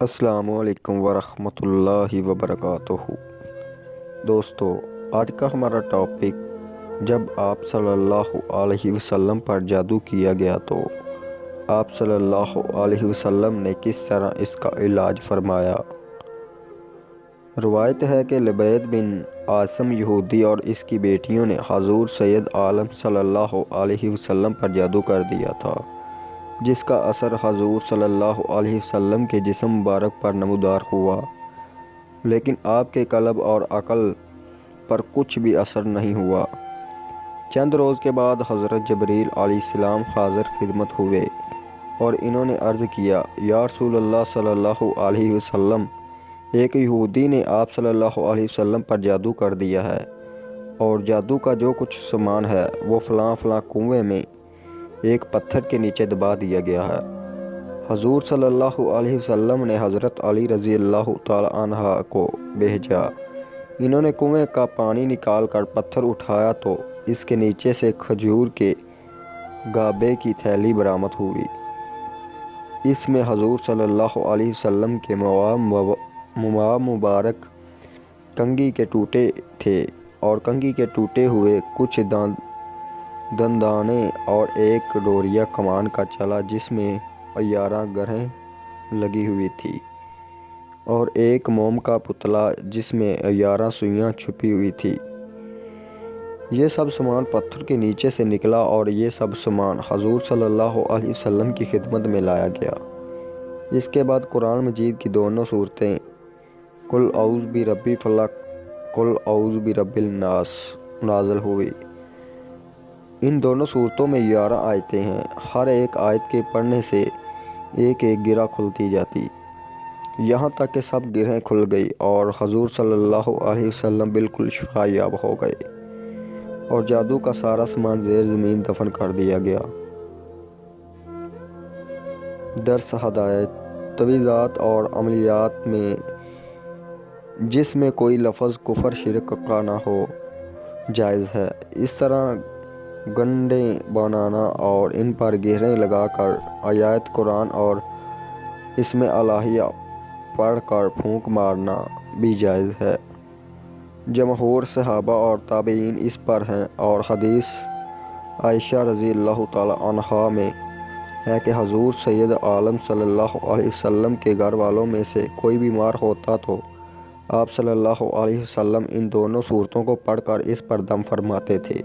السلام علیکم ورحمۃ اللہ وبرکاتہ۔ دوستو، آج کا ہمارا ٹاپک جب آپ صلی اللہ علیہ وسلم پر جادو کیا گیا تو آپ صلی اللہ علیہ وسلم نے کس طرح اس کا علاج فرمایا۔ روایت ہے کہ لبید بن عاصم یہودی اور اس کی بیٹیوں نے حضور سید عالم صلی اللہ علیہ وسلم پر جادو کر دیا تھا، جس کا اثر حضور صلی اللہ علیہ وسلم کے جسم مبارک پر نمودار ہوا، لیکن آپ کے قلب اور عقل پر کچھ بھی اثر نہیں ہوا۔ چند روز کے بعد حضرت جبریل علیہ السلام حاضر خدمت ہوئے اور انہوں نے عرض کیا، یا رسول اللہ صلی اللہ علیہ وسلم، ایک یہودی نے آپ صلی اللہ علیہ وسلم پر جادو کر دیا ہے، اور جادو کا جو کچھ سامان ہے وہ فلاں فلاں کنویں میں ایک پتھر کے نیچے دبا دیا گیا ہے۔ حضور صلی اللہ علیہ وسلم نے حضرت علی رضی اللہ تعالی عنہ کو بھیجا۔ انہوں نے کنویں کا پانی نکال کر پتھر اٹھایا تو اس کے نیچے سے کھجور کے گابے کی تھیلی برآمد ہوئی۔ اس میں حضور صلی اللہ علیہ وسلم کے مبارک کنگھی کے ٹوٹے تھے، اور کنگھی کے ٹوٹے ہوئے کچھ دندانے اور ایک ڈوریا کمان کا چلا جس میں 11 گرہیں لگی ہوئی تھی، اور ایک موم کا پتلا جس میں 11 سوئیاں چھپی ہوئی تھی۔ یہ سب سامان پتھر کے نیچے سے نکلا اور یہ سب سامان حضور صلی اللہ علیہ وسلم کی خدمت میں لایا گیا۔ اس کے بعد قرآن مجید کی دونوں صورتیں قل اعوذ برب فلق، قل اعوذ برب الناس نازل ہوئی۔ ان دونوں صورتوں میں 11 آیتیں ہیں۔ ہر ایک آیت کے پڑھنے سے ایک ایک گرہ کھلتی جاتی، یہاں تک کہ سب گرہیں کھل گئی اور حضور صلی اللہ علیہ وسلم بالکل شفا یاب ہو گئے، اور جادو کا سارا سامان زیر زمین دفن کر دیا گیا۔ درس ہدایت: تعویذات اور عملیات میں جس میں کوئی لفظ کفر شرک کا نہ ہو جائز ہے۔ اس طرح گنڈیں بنانا اور ان پر گہریں لگا کر آیات قرآن اور اسم الہیہ پڑھ کر پھونک مارنا بھی جائز ہے۔ جمہور صحابہ اور تابعین اس پر ہیں، اور حدیث عائشہ رضی اللہ تعالی عنہا میں ہے کہ حضور سید عالم صلی اللہ علیہ وسلم کے گھر والوں میں سے کوئی بیمار ہوتا تو آپ صلی اللہ علیہ وسلم ان دونوں صورتوں کو پڑھ کر اس پر دم فرماتے تھے۔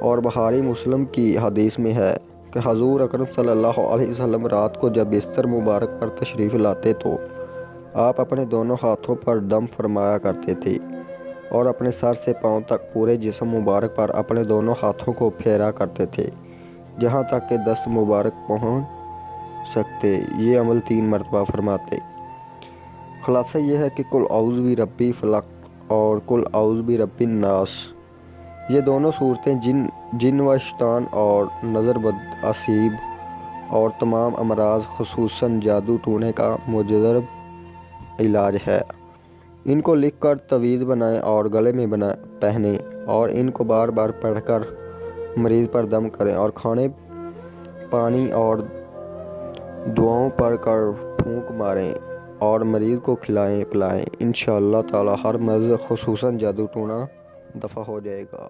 اور بخاری مسلم کی حدیث میں ہے کہ حضور اکرم صلی اللہ علیہ وسلم رات کو جب بستر مبارک پر تشریف لاتے تو آپ اپنے دونوں ہاتھوں پر دم فرمایا کرتے تھے، اور اپنے سر سے پاؤں تک پورے جسم مبارک پر اپنے دونوں ہاتھوں کو پھیرا کرتے تھے، جہاں تک کہ دست مبارک پہنچ سکتے۔ یہ عمل 3 مرتبہ فرماتے۔ خلاصہ یہ ہے کہ قل اعوذ برب فلق اور قل اعوذ برب الناس، یہ دونوں صورتیں جن و شیطان اور نظر بد اسیب اور تمام امراض خصوصاً جادو ٹونے کا مجرب علاج ہے۔ ان کو لکھ کر تعویذ بنائیں اور گلے میں پہنیں، اور ان کو بار بار پڑھ کر مریض پر دم کریں اور کھانے پانی اور دعاؤں پڑھ کر پھونک ماریں اور مریض کو کھلائیں پلائیں۔ انشاءاللہ تعالی ہر مرض خصوصاً جادو ٹونا دفع ہو جائے گا۔